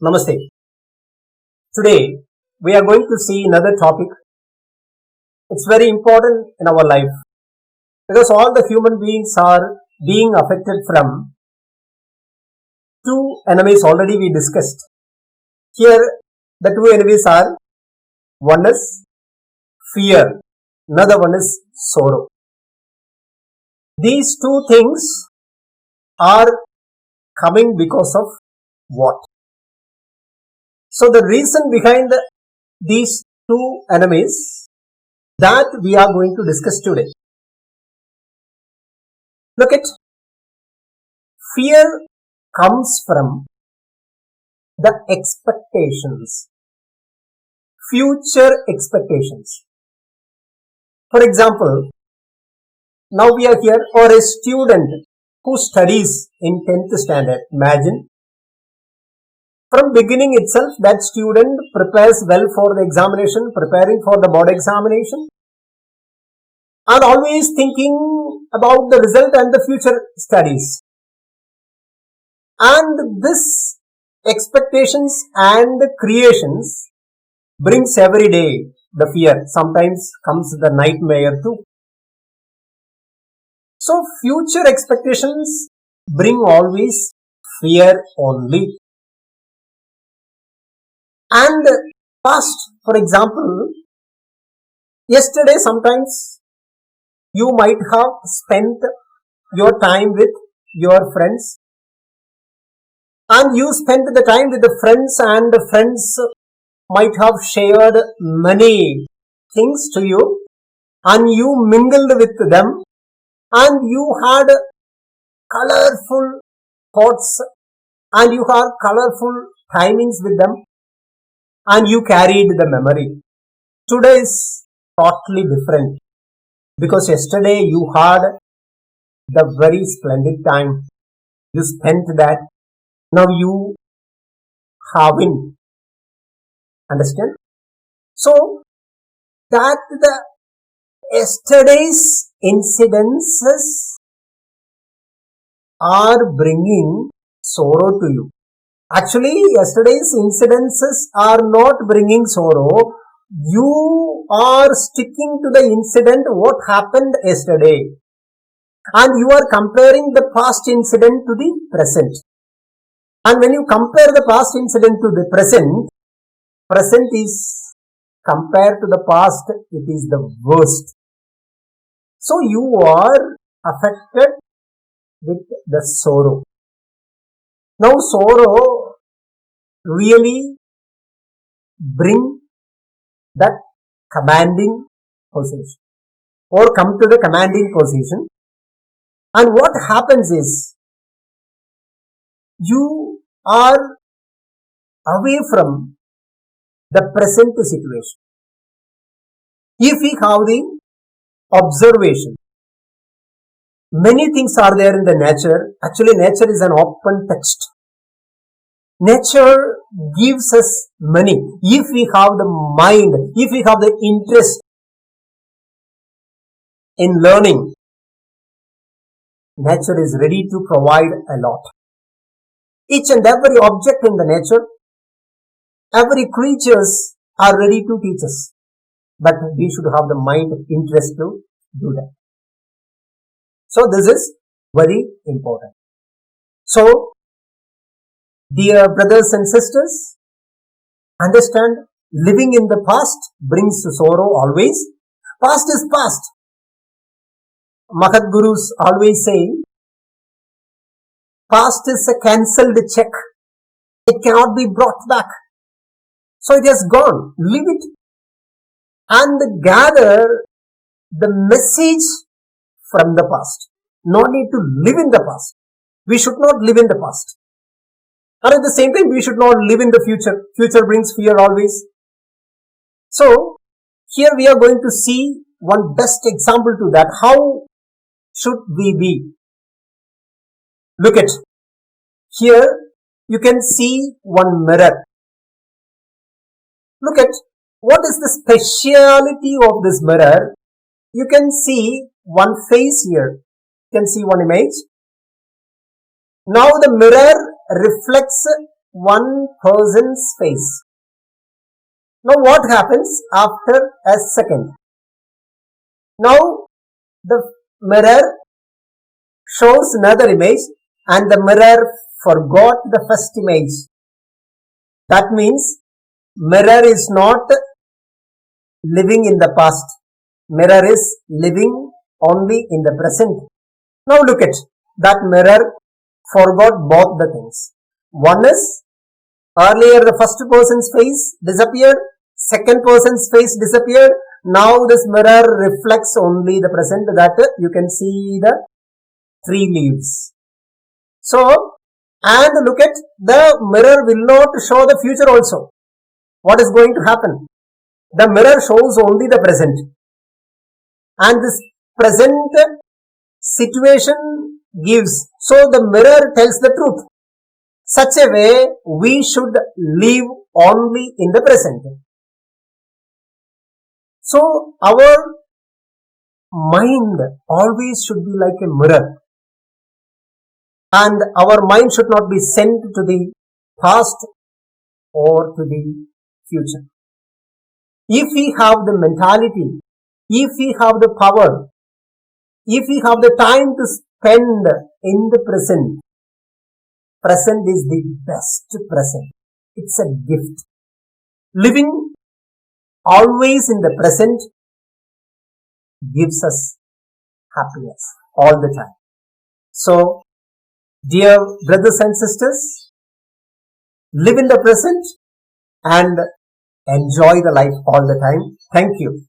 Namaste. Today we are going to see another topic. It's very important in our life because all the human beings are being affected from two enemies already we discussed. Here the two enemies are, one is fear, another one is sorrow. These two things are coming because of what? So the reason behind these two enemies that we are going to discuss today. Look at, fear comes from the expectations, future expectations. For example, now we are here for a student who studies in 10th standard. Imagine, from beginning itself that student prepares well for the examination, preparing for the board examination, and always thinking about the result and the future studies. And this expectations and creations brings every day the fear. Sometimes comes the nightmare too. So future expectations bring always fear only. And past, for example, yesterday sometimes you might have spent your time with your friends, and you spent the time with the friends, and the friends might have shared many things to you, and you mingled with them, and you had colorful thoughts, and you had colorful timings with them, and you carried the memory. Today is totally different because yesterday you had the very splendid time. You spent that. Now you haven't. Understand? So that the yesterday's incidences are bringing sorrow to you. Actually, yesterday's incidences are not bringing sorrow. You are sticking to the incident what happened yesterday, and you are comparing the past incident to the present. And when you compare the past incident to the present is compared to the past, it is the worst. So you are affected with the sorrow. Now sorrow really bring that commanding position, or come to the commanding position, and what happens is you are away from the present situation. If we have the observation, many things are there in the nature. Actually, nature is an open text. Nature gives us many. If we have the mind, if we have the interest in learning, nature is ready to provide a lot. Each and every object in the nature, every creatures are ready to teach us. But we should have the mind interest to do that. So this is very important. So, dear brothers and sisters, understand, living in the past brings sorrow always. Past is past. Mahat Gurus always say, past is a cancelled check. It cannot be brought back. So it has gone. Leave it and gather the message from the past. No need to live in the past. We should not live in the past. And at the same time, we should not live in the future. Future brings fear always. So, here we are going to see one best example to that. How should we be? Look at, here you can see one mirror. Look at, what is the speciality of this mirror? You can see one face here. You can see one image. Now the mirror reflects one person's face. Now what happens after a second? Now the mirror shows another image and the mirror forgot the first image. That means mirror is not living in the past. Mirror is living only in the present. Now look at that mirror forgot both the things. One is earlier the first person's face disappeared, second person's face disappeared. Now this mirror reflects only the present, that you can see the tree leaves. So, and look at the mirror will not show the future also. What is going to happen? The mirror shows only the present. And this present situation gives. So the mirror tells the truth. Such a way we should live only in the present. So our mind always should be like a mirror. And our mind should not be sent to the past or to the future. If we have the mentality, if we have the power, if we have the time to spend in the present, present is the best present. It's a gift. Living always in the present gives us happiness all the time. So, dear brothers and sisters, live in the present and enjoy the life all the time. Thank you.